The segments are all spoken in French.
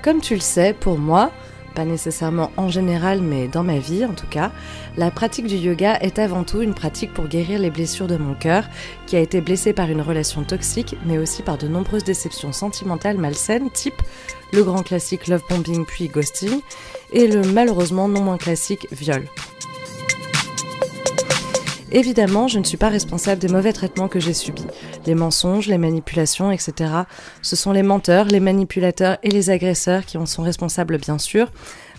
Comme tu le sais, pour moi, pas nécessairement en général, mais dans ma vie en tout cas, la pratique du yoga est avant tout une pratique pour guérir les blessures de mon cœur, qui a été blessé par une relation toxique, mais aussi par de nombreuses déceptions sentimentales malsaines, type le grand classique love bombing puis ghosting, et le malheureusement non moins classique viol. Évidemment, je ne suis pas responsable des mauvais traitements que j'ai subis. Les mensonges, les manipulations, etc. Ce sont les menteurs, les manipulateurs et les agresseurs qui en sont responsables bien sûr,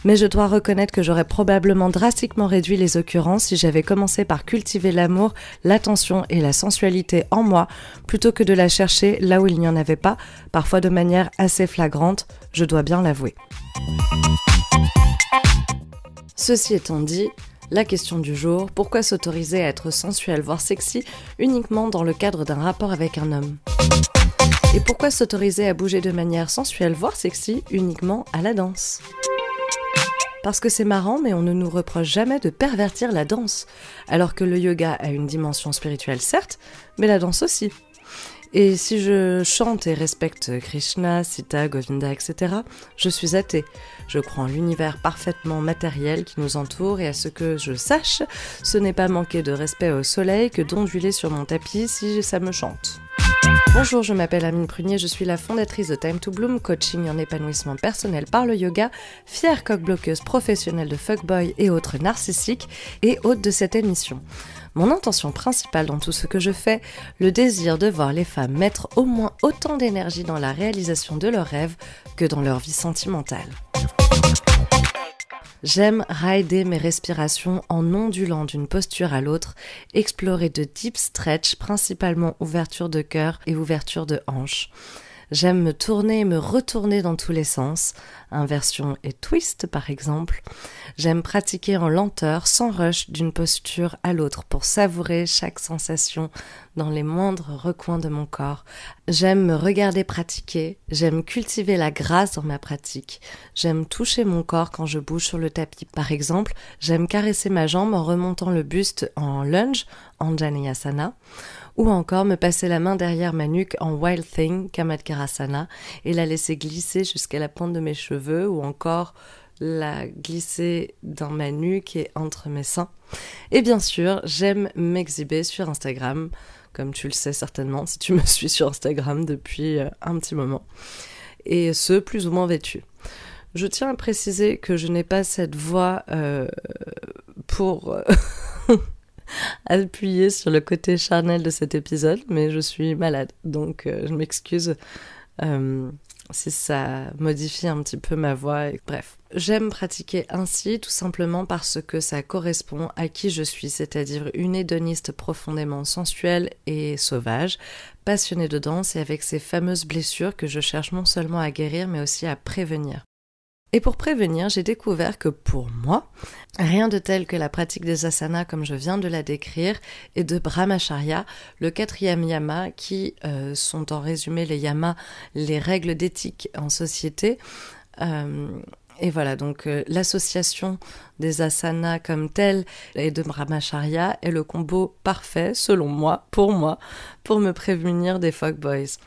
mais je dois reconnaître que j'aurais probablement drastiquement réduit les occurrences si j'avais commencé par cultiver l'amour, l'attention et la sensualité en moi, plutôt que de la chercher là où il n'y en avait pas, parfois de manière assez flagrante, je dois bien l'avouer. Ceci étant dit, la question du jour, pourquoi s'autoriser à être sensuel voire sexy uniquement dans le cadre d'un rapport avec un homme ? Et pourquoi s'autoriser à bouger de manière sensuelle voire sexy uniquement à la danse ? Parce que c'est marrant, mais on ne nous reproche jamais de pervertir la danse, alors que le yoga a une dimension spirituelle certes, mais la danse aussi. Et si je chante et respecte Krishna, Sita, Govinda, etc., je suis athée. Je crois en l'univers parfaitement matériel qui nous entoure et à ce que je sache, ce n'est pas manquer de respect au soleil que d'onduler sur mon tapis si ça me chante. Bonjour, je m'appelle Amine Prunier, je suis la fondatrice de Time to Bloom, coaching en épanouissement personnel par le yoga, fière coq-bloqueuse professionnelle de fuckboy et autres narcissiques et hôte de cette émission. Mon intention principale dans tout ce que je fais, le désir de voir les femmes mettre au moins autant d'énergie dans la réalisation de leurs rêves que dans leur vie sentimentale. J'aime rider mes respirations en ondulant d'une posture à l'autre, explorer de deep stretch, principalement ouverture de cœur et ouverture de hanche. J'aime me tourner et me retourner dans tous les sens, inversion et twist par exemple. J'aime pratiquer en lenteur, sans rush, d'une posture à l'autre pour savourer chaque sensation dans les moindres recoins de mon corps. J'aime me regarder pratiquer, j'aime cultiver la grâce dans ma pratique. J'aime toucher mon corps quand je bouge sur le tapis. Par exemple, j'aime caresser ma jambe en remontant le buste en lunge, Anjaneyasana, ou encore me passer la main derrière ma nuque en Wild Thing, Kamatkarasana, et la laisser glisser jusqu'à la pointe de mes cheveux, ou encore la glisser dans ma nuque et entre mes seins. Et bien sûr, j'aime m'exhiber sur Instagram, comme tu le sais certainement si tu me suis sur Instagram depuis un petit moment, et ce, plus ou moins vêtu. Je tiens à préciser que je n'ai pas cette voix pour appuyer sur le côté charnel de cet épisode, mais je suis malade, donc je m'excuse si ça modifie un petit peu ma voix. Bref, j'aime pratiquer ainsi tout simplement parce que ça correspond à qui je suis, c'est-à-dire une hédoniste profondément sensuelle et sauvage, passionnée de danse et avec ces fameuses blessures que je cherche non seulement à guérir mais aussi à prévenir. Et pour prévenir, j'ai découvert que pour moi, rien de tel que la pratique des asanas comme je viens de la décrire et de Brahmacharya, le 4e yama qui sont en résumé les yamas, les règles d'éthique en société. Et voilà, donc l'association des asanas comme telle et de Brahmacharya est le combo parfait, selon moi, pour me prémunir des fuckboys.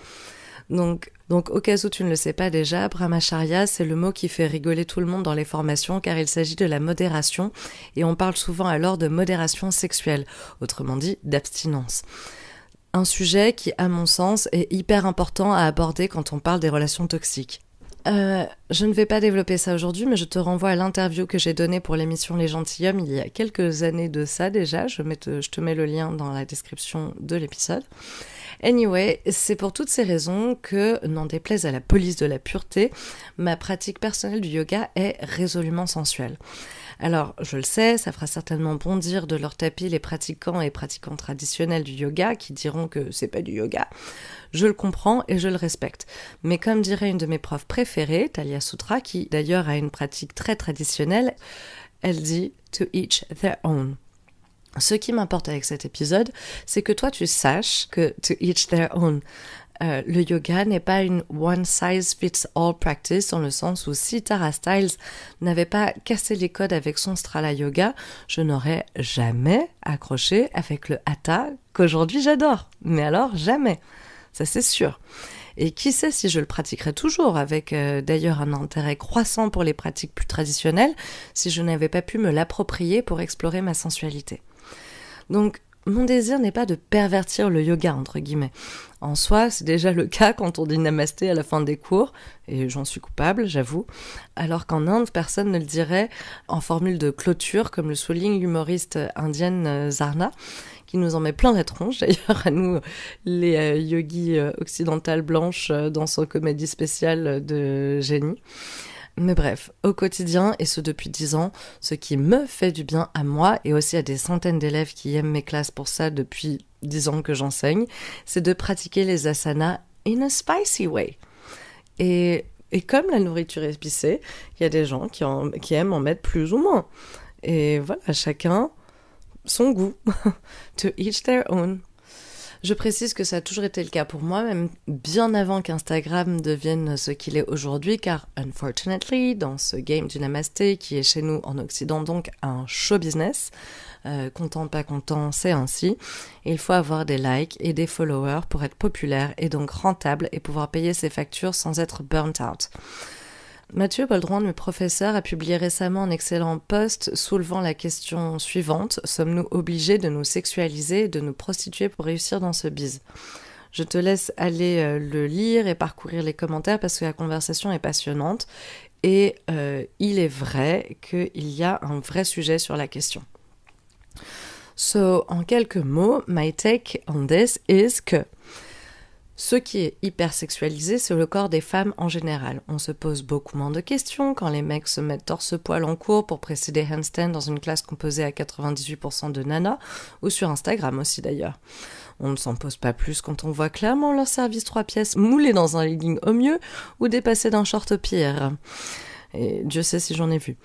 Donc au cas où tu ne le sais pas déjà, Brahmacharya, c'est le mot qui fait rigoler tout le monde dans les formations car il s'agit de la modération et on parle souvent alors de modération sexuelle, autrement dit d'abstinence. Un sujet qui, à mon sens, est hyper important à aborder quand on parle des relations toxiques. Je ne vais pas développer ça aujourd'hui, mais je te renvoie à l'interview que j'ai donnée pour l'émission Les Gentilshommes il y a quelques années de ça déjà. Je te mets le lien dans la description de l'épisode. Anyway, c'est pour toutes ces raisons que, n'en déplaise à la police de la pureté, ma pratique personnelle du yoga est résolument sensuelle. Alors, je le sais, ça fera certainement bondir de leur tapis les pratiquants et pratiquantes traditionnels du yoga qui diront que c'est pas du yoga. Je le comprends et je le respecte. Mais comme dirait une de mes profs préférées, Talia Sutra, qui d'ailleurs a une pratique très traditionnelle, elle dit « to each their own ». Ce qui m'importe avec cet épisode, c'est que toi tu saches que to each their own. Le yoga n'est pas une one size fits all practice dans le sens où si Tara Stiles n'avait pas cassé les codes avec son Strala Yoga, je n'aurais jamais accroché avec le Hatha qu'aujourd'hui j'adore. Mais alors jamais, ça c'est sûr. Et qui sait si je le pratiquerais toujours, avec d'ailleurs un intérêt croissant pour les pratiques plus traditionnelles, si je n'avais pas pu me l'approprier pour explorer ma sensualité. Donc, mon désir n'est pas de pervertir le yoga, entre guillemets. En soi, c'est déjà le cas quand on dit namasté à la fin des cours, et j'en suis coupable, j'avoue, alors qu'en Inde, personne ne le dirait en formule de clôture, comme le souligne l'humoriste indienne Zarna, qui nous en met plein la tronche, d'ailleurs, à nous, les yogis occidentales blanches, dans son comédie spéciale de génie. Mais bref, au quotidien, et ce depuis 10 ans, ce qui me fait du bien à moi et aussi à des centaines d'élèves qui aiment mes classes pour ça depuis 10 ans que j'enseigne, c'est de pratiquer les asanas in a spicy way. Et comme la nourriture épicée, il y a des gens qui aiment en mettre plus ou moins. Et voilà, chacun son goût. To each their own. Je précise que ça a toujours été le cas pour moi, même bien avant qu'Instagram devienne ce qu'il est aujourd'hui, car unfortunately, dans ce game du namasté, qui est chez nous en Occident donc un show business, content pas content, c'est ainsi, il faut avoir des likes et des followers pour être populaire et donc rentable et pouvoir payer ses factures sans être burnt out. Mathieu Boldron, mes professeurs, a publié récemment un excellent post soulevant la question suivante: sommes-nous obligés de nous sexualiser et de nous prostituer pour réussir dans ce biz? Je te laisse aller le lire et parcourir les commentaires parce que la conversation est passionnante et il est vrai qu'il y a un vrai sujet sur la question. So, en quelques mots, my take on this is que ce qui est hyper sexualisé, c'est le corps des femmes en général. On se pose beaucoup moins de questions quand les mecs se mettent torse-poil en cours pour précéder handstand dans une classe composée à 98% de nanas, ou sur Instagram aussi d'ailleurs. On ne s'en pose pas plus quand on voit clairement leur service 3 pièces moulé dans un legging au mieux ou dépassé d'un short au pire. Et Dieu sait si j'en ai vu.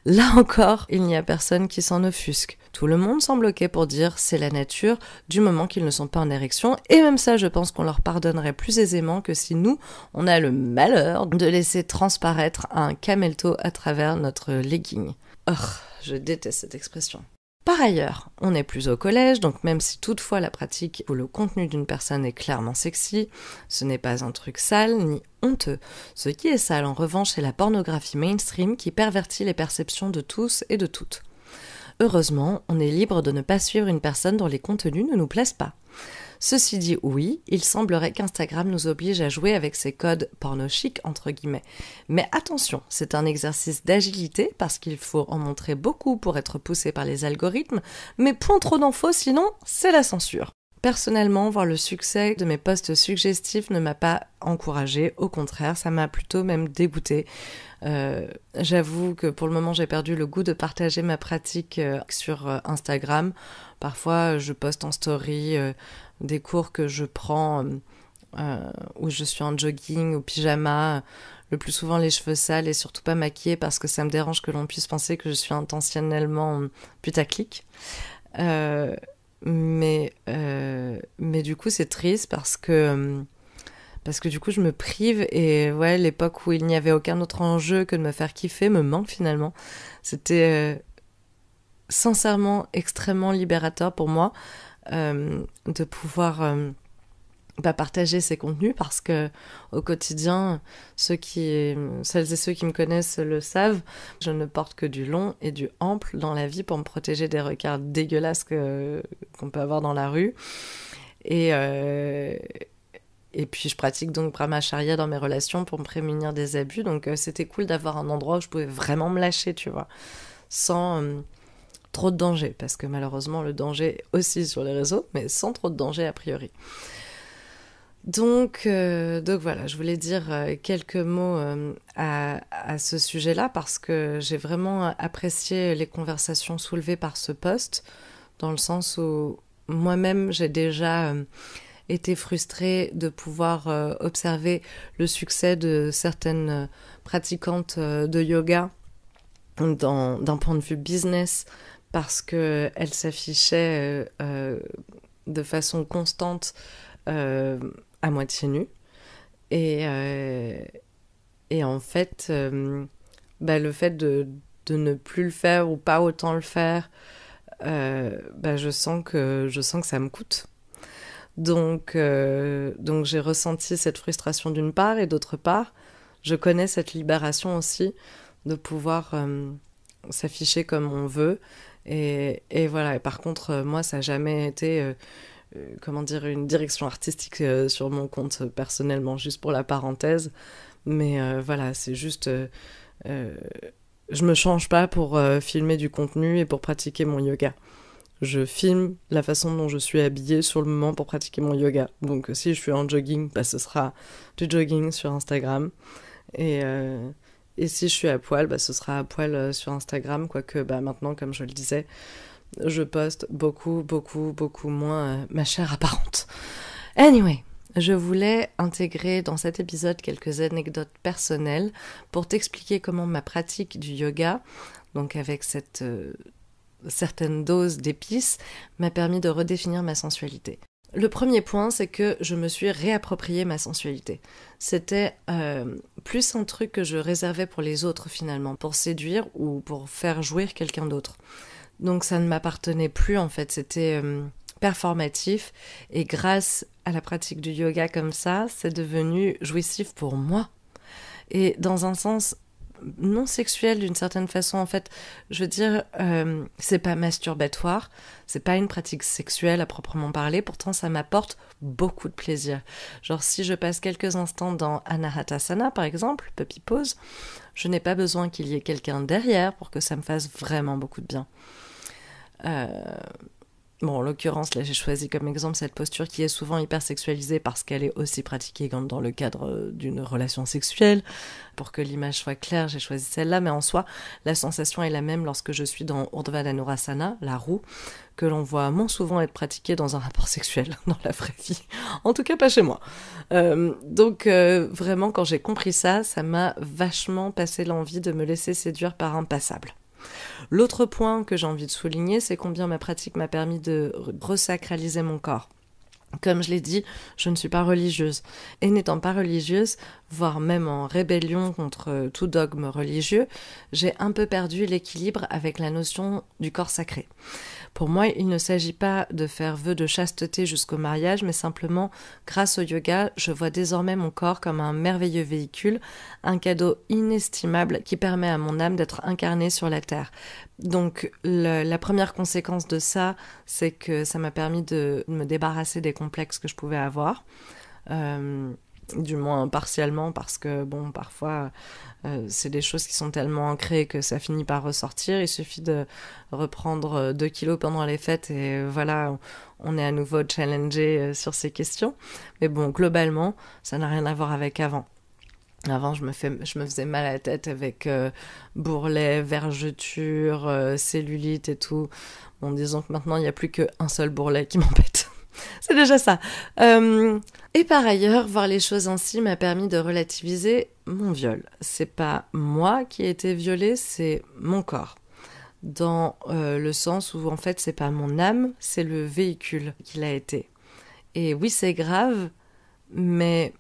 Là encore, il n'y a personne qui s'en offusque. Tout le monde semble ok pour dire c'est la nature du moment qu'ils ne sont pas en érection. Et même ça, je pense qu'on leur pardonnerait plus aisément que si nous, on a le malheur de laisser transparaître un camel-toe à travers notre legging. Oh, je déteste cette expression. Par ailleurs, on n'est plus au collège, donc même si toutefois la pratique ou le contenu d'une personne est clairement sexy, ce n'est pas un truc sale ni honteux. Ce qui est sale en revanche, c'est la pornographie mainstream qui pervertit les perceptions de tous et de toutes. Heureusement, on est libre de ne pas suivre une personne dont les contenus ne nous plaisent pas. Ceci dit, oui, il semblerait qu'Instagram nous oblige à jouer avec ses codes porno chic, entre guillemets. Mais attention, c'est un exercice d'agilité parce qu'il faut en montrer beaucoup pour être poussé par les algorithmes, mais point trop d'infos, sinon c'est la censure. Personnellement, voir le succès de mes posts suggestifs ne m'a pas encouragée, au contraire, ça m'a plutôt même dégoûtée. J'avoue que pour le moment, j'ai perdu le goût de partager ma pratique sur Instagram. Parfois, je poste en story des cours que je prends où je suis en jogging ou pyjama, le plus souvent les cheveux sales et surtout pas maquillée parce que ça me dérange que l'on puisse penser que je suis intentionnellement putaclic. Mais du coup c'est triste parce que du coup je me prive et ouais, l'époque où il n'y avait aucun autre enjeu que de me faire kiffer me manque finalement. C'était sincèrement extrêmement libérateur pour moi de pouvoir partager ces contenus parce que au quotidien, celles et ceux qui me connaissent le savent, je ne porte que du long et du ample dans la vie pour me protéger des regards dégueulasses qu'on peut avoir dans la rue. Et puis je pratique donc brahmacharya dans mes relations pour me prémunir des abus, donc c'était cool d'avoir un endroit où je pouvais vraiment me lâcher, tu vois, sans trop de danger, parce que malheureusement le danger est aussi sur les réseaux, mais sans trop de danger a priori. Donc voilà, je voulais dire quelques mots à ce sujet-là parce que j'ai vraiment apprécié les conversations soulevées par ce post, dans le sens où moi-même j'ai déjà été frustrée de pouvoir observer le succès de certaines pratiquantes de yoga d'un point de vue business parce qu'elles s'affichaient de façon constante à moitié nue et en fait le fait de ne plus le faire ou pas autant le faire je sens que ça me coûte, Donc j'ai ressenti cette frustration d'une part, et d'autre part, je connais cette libération aussi de pouvoir s'afficher comme on veut. Et voilà, et par contre, moi, ça n'a jamais été, comment dire, une direction artistique sur mon compte personnellement, juste pour la parenthèse. Mais voilà, c'est juste... je me change pas pour filmer du contenu et pour pratiquer mon yoga. Je filme la façon dont je suis habillée sur le moment pour pratiquer mon yoga. Donc si je suis en jogging, bah, ce sera du jogging sur Instagram. Et si je suis à poil, bah, ce sera à poil sur Instagram. Quoique bah, maintenant, comme je le disais, je poste beaucoup, beaucoup, beaucoup moins ma chair apparente. Anyway, je voulais intégrer dans cet épisode quelques anecdotes personnelles pour t'expliquer comment ma pratique du yoga, donc avec cette certaine dose d'épices, m'a permis de redéfinir ma sensualité. Le premier point, c'est que je me suis réapproprié ma sensualité. C'était plus un truc que je réservais pour les autres finalement, pour séduire ou pour faire jouir quelqu'un d'autre. Donc ça ne m'appartenait plus en fait, c'était performatif, et grâce à la pratique du yoga comme ça, c'est devenu jouissif pour moi. Et dans un sens non sexuel d'une certaine façon, en fait, je veux dire, c'est pas masturbatoire, c'est pas une pratique sexuelle à proprement parler, pourtant ça m'apporte beaucoup de plaisir. Genre si je passe quelques instants dans Anahatasana par exemple, puppy pose, je n'ai pas besoin qu'il y ait quelqu'un derrière pour que ça me fasse vraiment beaucoup de bien. Bon, en l'occurrence, là, j'ai choisi comme exemple cette posture qui est souvent hyper sexualisée parce qu'elle est aussi pratiquée dans le cadre d'une relation sexuelle. Pour que l'image soit claire, j'ai choisi celle-là, mais en soi, la sensation est la même lorsque je suis dans Urdhva Dhanurasana, la roue, que l'on voit moins souvent être pratiquée dans un rapport sexuel dans la vraie vie. En tout cas, pas chez moi. Donc, vraiment, quand j'ai compris ça, ça m'a vachement passé l'envie de me laisser séduire par un passable. L'autre point que j'ai envie de souligner, c'est combien ma pratique m'a permis de resacraliser mon corps. Comme je l'ai dit, je ne suis pas religieuse. Et n'étant pas religieuse, voire même en rébellion contre tout dogme religieux, j'ai un peu perdu l'équilibre avec la notion du corps sacré. Pour moi, il ne s'agit pas de faire vœu de chasteté jusqu'au mariage, mais simplement, grâce au yoga, je vois désormais mon corps comme un merveilleux véhicule, un cadeau inestimable qui permet à mon âme d'être incarnée sur la terre. Donc, la première conséquence de ça, c'est que ça m'a permis de me débarrasser des complexes que je pouvais avoir. Du moins partiellement, parce que bon, parfois c'est des choses qui sont tellement ancrées que ça finit par ressortir. Il suffit de reprendre 2 kilos pendant les fêtes et voilà, on est à nouveau challengé sur ces questions. Mais bon, globalement, ça n'a rien à voir avec avant. Avant, je me faisais mal à la tête avec bourrelet, vergeture, cellulite et tout. Bon, disons que maintenant, il n'y a plus qu'un seul bourrelet qui m'embête. C'est déjà ça. Et par ailleurs, voir les choses ainsi m'a permis de relativiser mon viol. C'est pas moi qui ai été violée, c'est mon corps. Dans le sens où en fait c'est pas mon âme, c'est le véhicule qui l'a été. Et oui, c'est grave, mais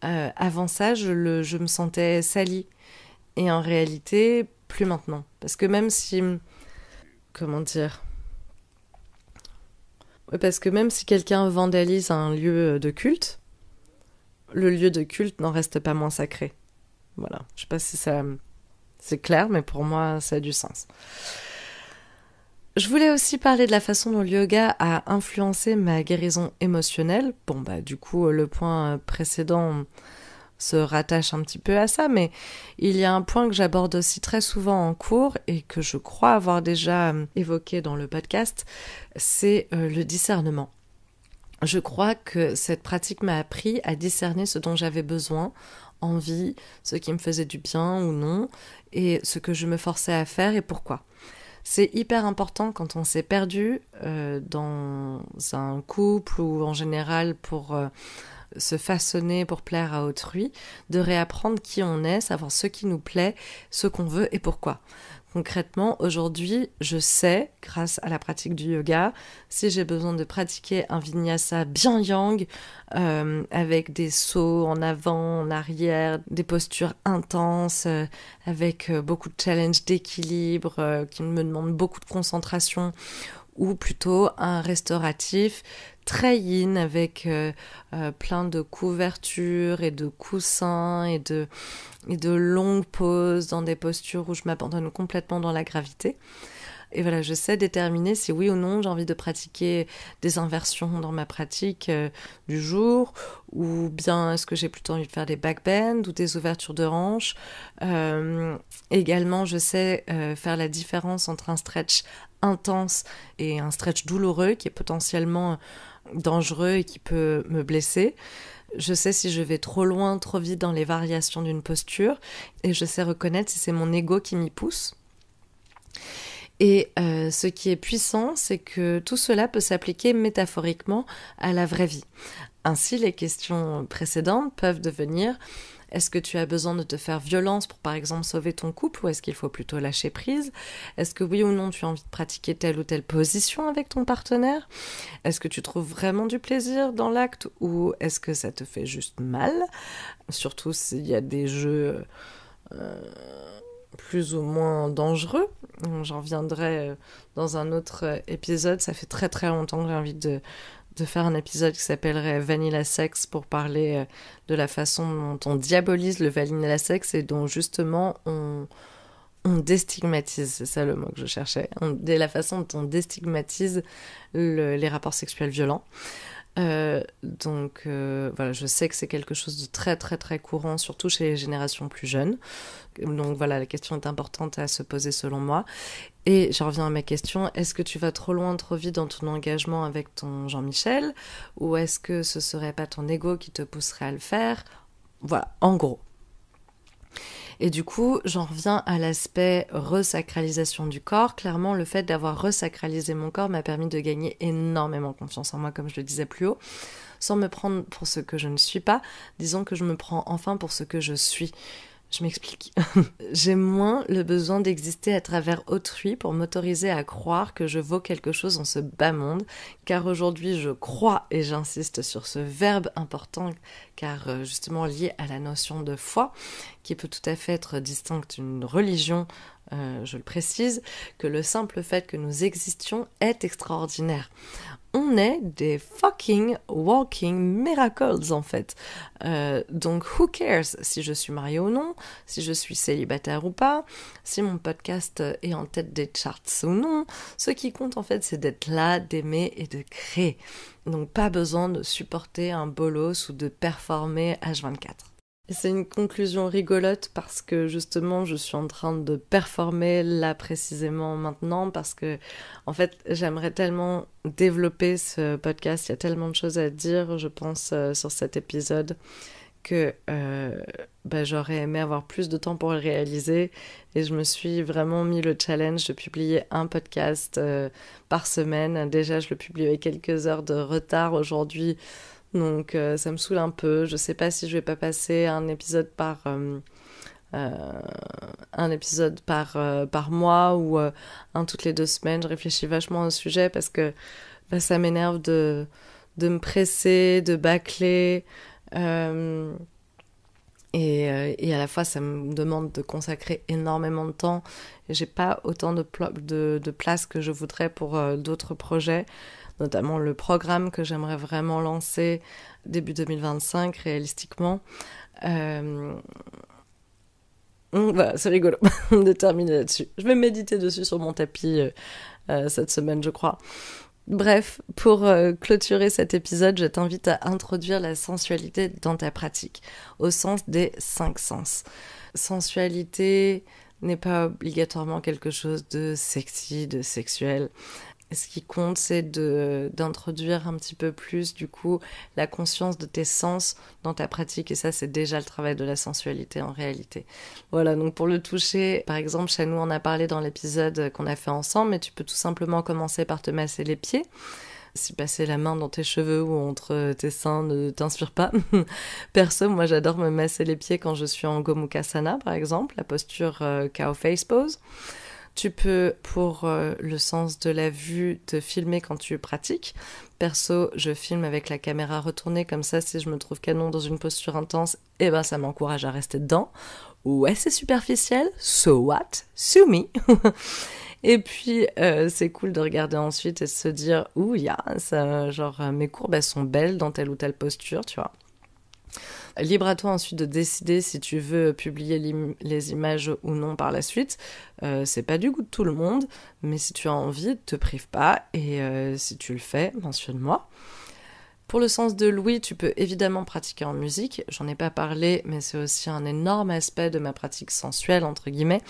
avant ça, je me sentais salie. Et en réalité, plus maintenant. Parce que même si... Comment dire ? Parce que même si quelqu'un vandalise un lieu de culte, le lieu de culte n'en reste pas moins sacré. Voilà. Je sais pas si ça... C'est clair, mais pour moi, ça a du sens. Je voulais aussi parler de la façon dont le yoga a influencé ma guérison émotionnelle. Bon, bah, du coup, le point précédent se rattache un petit peu à ça, mais il y a un point que j'aborde aussi très souvent en cours et que je crois avoir déjà évoqué dans le podcast, c'est le discernement. Je crois que cette pratique m'a appris à discerner ce dont j'avais besoin, envie, ce qui me faisait du bien ou non, et ce que je me forçais à faire et pourquoi. C'est hyper important quand on s'est perdu dans un couple ou en général pour se façonner pour plaire à autrui, de réapprendre qui on est, savoir ce qui nous plaît, ce qu'on veut et pourquoi. Concrètement, aujourd'hui, je sais, grâce à la pratique du yoga, si j'ai besoin de pratiquer un vinyasa bien yang, avec des sauts en avant, en arrière, des postures intenses, avec beaucoup de challenges d'équilibre, qui me demandent beaucoup de concentration, ou plutôt un restauratif très yin avec plein de couvertures et de coussins et de longues pauses dans des postures où je m'abandonne complètement dans la gravité. Et voilà, je sais déterminer si oui ou non j'ai envie de pratiquer des inversions dans ma pratique du jour, ou bien est-ce que j'ai plutôt envie de faire des backbends ou des ouvertures de hanches. Également, je sais faire la différence entre un stretch intense et un stretch douloureux qui est potentiellement dangereux et qui peut me blesser. Je sais si je vais trop loin, trop vite dans les variations d'une posture, et je sais reconnaître si c'est mon ego qui m'y pousse. Et ce qui est puissant, c'est que tout cela peut s'appliquer métaphoriquement à la vraie vie. Ainsi, les questions précédentes peuvent devenir: est-ce que tu as besoin de te faire violence pour, par exemple, sauver ton couple, ou est-ce qu'il faut plutôt lâcher prise? Est-ce que oui ou non tu as envie de pratiquer telle ou telle position avec ton partenaire? Est-ce que tu trouves vraiment du plaisir dans l'acte, ou est-ce que ça te fait juste mal? Surtout s'il y a des jeux plus ou moins dangereux. J'en reviendrai dans un autre épisode. Ça fait très très longtemps que j'ai envie de faire un épisode qui s'appellerait Vanilla Sex, pour parler de la façon dont on diabolise le Vanilla Sex et dont justement on déstigmatise, c'est ça le mot que je cherchais, la façon dont on déstigmatise les rapports sexuels violents. Donc voilà, je sais que c'est quelque chose de très très très courant, surtout chez les générations plus jeunes. Donc voilà, la question est importante à se poser selon moi. Et je reviens à ma question: est-ce que tu vas trop loin, trop vite dans ton engagement avec ton Jean-Michel, ou est-ce que ce serait pas ton ego qui te pousserait à le faire? Voilà, en gros. Et du coup, j'en reviens à l'aspect resacralisation du corps. Clairement, le fait d'avoir resacralisé mon corps m'a permis de gagner énormément confiance en moi, comme je le disais plus haut, sans me prendre pour ce que je ne suis pas. Disons que je me prends enfin pour ce que je suis. Je m'explique. J'ai moins le besoin d'exister à travers autrui pour m'autoriser à croire que je vaux quelque chose en ce bas monde, car aujourd'hui je crois, et j'insiste sur ce verbe important, car justement lié à la notion de foi, qui peut tout à fait être distincte d'une religion, je le précise, que le simple fait que nous existions est extraordinaire. On est des fucking walking miracles en fait. Donc who cares si je suis mariée ou non, si je suis célibataire ou pas, si mon podcast est en tête des charts ou non. Ce qui compte en fait, c'est d'être là, d'aimer et de créer. Donc pas besoin de supporter un bolos ou de performer H24. Et c'est une conclusion rigolote parce que justement je suis en train de performer là précisément maintenant, parce que en fait j'aimerais tellement développer ce podcast, il y a tellement de choses à dire je pense sur cet épisode que j'aurais aimé avoir plus de temps pour le réaliser, et je me suis vraiment mis le challenge de publier un podcast par semaine. Déjà je le publie avec quelques heures de retard aujourd'hui. Donc ça me saoule un peu. Je sais pas si je vais pas passer un épisode par mois, ou un toutes les 2 semaines. Je réfléchis vachement au sujet parce que ça m'énerve de me presser, de bâcler. Et à la fois ça me demande de consacrer énormément de temps. Et j'ai pas autant de place que je voudrais pour d'autres projets, notamment le programme que j'aimerais vraiment lancer début 2025 réalistiquement. Voilà, c'est rigolo de terminer là-dessus. Je vais méditer dessus sur mon tapis cette semaine, je crois. Bref, pour clôturer cet épisode, je t'invite à introduire la sensualité dans ta pratique, au sens des 5 sens. Sensualité n'est pas obligatoirement quelque chose de sexy, de sexuel. Ce qui compte, c'est d'introduire un petit peu plus, du coup, la conscience de tes sens dans ta pratique. Et ça, c'est déjà le travail de la sensualité en réalité. Voilà, donc pour le toucher, par exemple, chez nous, on a parlé dans l'épisode qu'on a fait ensemble, mais tu peux tout simplement commencer par te masser les pieds. Si passer la main dans tes cheveux ou entre tes seins ne t'inspire pas. Perso, moi, j'adore me masser les pieds quand je suis en Gomukhasana, par exemple, la posture Cow Face Pose. Tu peux, pour le sens de la vue, te filmer quand tu pratiques. Perso, je filme avec la caméra retournée, comme ça, si je me trouve canon dans une posture intense, ça m'encourage à rester dedans. Ouais, c'est superficiel, so what? Sue me. Et puis, c'est cool de regarder ensuite et de se dire « Ouh, mes courbes, elles sont belles dans telle ou telle posture, tu vois. » Libre à toi ensuite de décider si tu veux publier les images ou non par la suite. C'est pas du goût de tout le monde, mais si tu as envie, te prive pas. Et si tu le fais, mentionne-moi. Pour le sens de l'ouïe, tu peux évidemment pratiquer en musique. J'en ai pas parlé, mais c'est aussi un énorme aspect de ma pratique sensuelle, entre guillemets.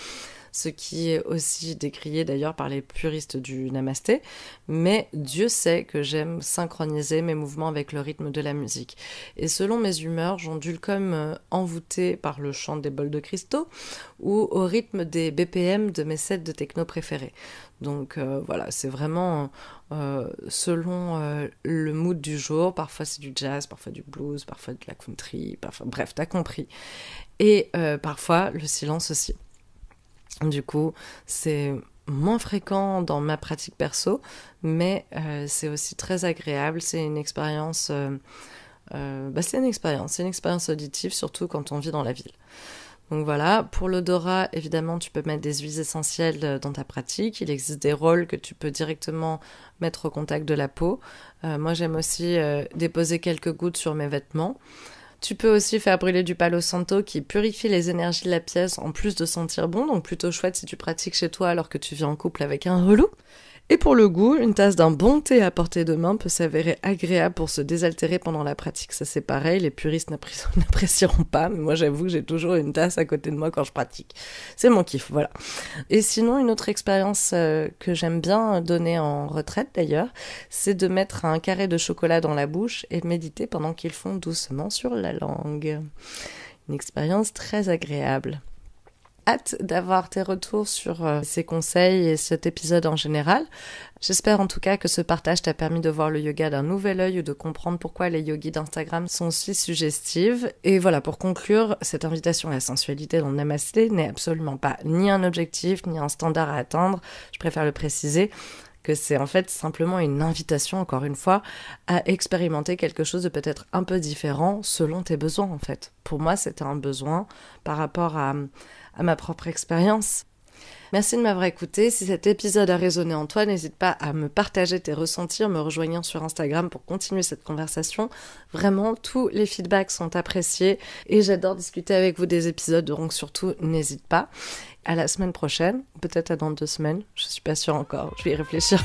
Ce qui est aussi décrié d'ailleurs par les puristes du namasté, mais Dieu sait que j'aime synchroniser mes mouvements avec le rythme de la musique. Et selon mes humeurs, j'ondule comme envoûtée par le chant des bols de cristaux ou au rythme des BPM de mes sets de techno préférés. Donc voilà, c'est vraiment selon le mood du jour. Parfois c'est du jazz, parfois du blues, parfois de la country, bref, t'as compris. Et parfois le silence aussi. Du coup, c'est moins fréquent dans ma pratique perso, mais c'est aussi très agréable. C'est une expérience, c'est une expérience auditive, surtout quand on vit dans la ville. Donc voilà, pour l'odorat, évidemment, tu peux mettre des huiles essentielles dans ta pratique. Il existe des rôles que tu peux directement mettre au contact de la peau. Moi, j'aime aussi déposer quelques gouttes sur mes vêtements. Tu peux aussi faire brûler du Palo Santo qui purifie les énergies de la pièce en plus de sentir bon, donc plutôt chouette si tu pratiques chez toi alors que tu vis en couple avec un relou. Et pour le goût, une tasse d'un bon thé à portée de main peut s'avérer agréable pour se désaltérer pendant la pratique. Ça c'est pareil, les puristes n'apprécieront pas, mais moi j'avoue que j'ai toujours une tasse à côté de moi quand je pratique. C'est mon kiff, voilà. Et sinon, une autre expérience que j'aime bien donner en retraite d'ailleurs, c'est de mettre un carré de chocolat dans la bouche et de méditer pendant qu'il fond doucement sur la langue. Une expérience très agréable. Hâte d'avoir tes retours sur ces conseils et cet épisode en général. J'espère en tout cas que ce partage t'a permis de voir le yoga d'un nouvel œil ou de comprendre pourquoi les yogis d'Instagram sont si suggestives. Et voilà, pour conclure, cette invitation à la sensualité dans le namasté n'est absolument pas ni un objectif, ni un standard à atteindre. Je préfère le préciser, que c'est en fait simplement une invitation, encore une fois, à expérimenter quelque chose de peut-être un peu différent selon tes besoins en fait. Pour moi, c'était un besoin par rapport à ma propre expérience. Merci de m'avoir écouté. Si cet épisode a résonné en toi, n'hésite pas à me partager tes ressentis en me rejoignant sur Instagram pour continuer cette conversation. Vraiment, tous les feedbacks sont appréciés et j'adore discuter avec vous des épisodes, donc surtout, n'hésite pas. À la semaine prochaine, peut-être à dans 2 semaines, je suis pas sûre encore, je vais y réfléchir.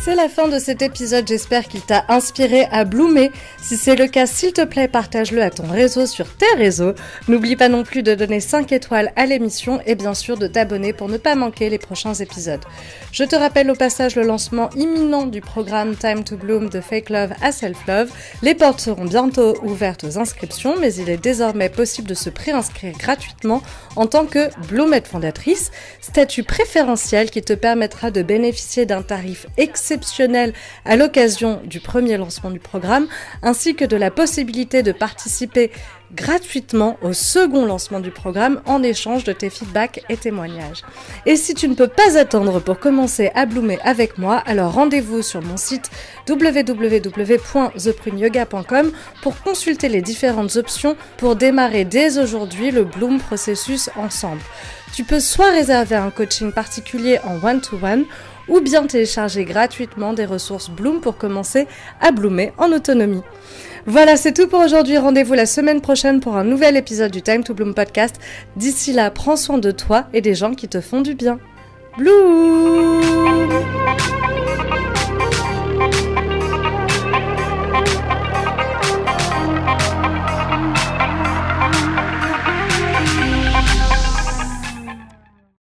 C'est la fin de cet épisode, j'espère qu'il t'a inspiré à bloomer. Si c'est le cas, s'il te plaît, partage-le à ton réseau sur tes réseaux. N'oublie pas non plus de donner 5 étoiles à l'émission et bien sûr de t'abonner pour ne pas manquer les prochains épisodes. Je te rappelle au passage le lancement imminent du programme Time to Bloom de Fake Love à Self Love. Les portes seront bientôt ouvertes aux inscriptions, mais il est désormais possible de se préinscrire gratuitement en tant que Bloomette fondatrice, statut préférentiel qui te permettra de bénéficier d'un tarif exceptionnel à l'occasion du premier lancement du programme, ainsi que de la possibilité de participer gratuitement au second lancement du programme en échange de tes feedbacks et témoignages. Et si tu ne peux pas attendre pour commencer à bloomer avec moi, alors rendez-vous sur mon site www.thepruneyoga.com pour consulter les différentes options pour démarrer dès aujourd'hui le Bloom processus ensemble. Tu peux soit réserver un coaching particulier en one-to-one ou bien télécharger gratuitement des ressources Bloom pour commencer à bloomer en autonomie. Voilà, c'est tout pour aujourd'hui. Rendez-vous la semaine prochaine pour un nouvel épisode du Time to Bloom podcast. D'ici là, prends soin de toi et des gens qui te font du bien. Bloom!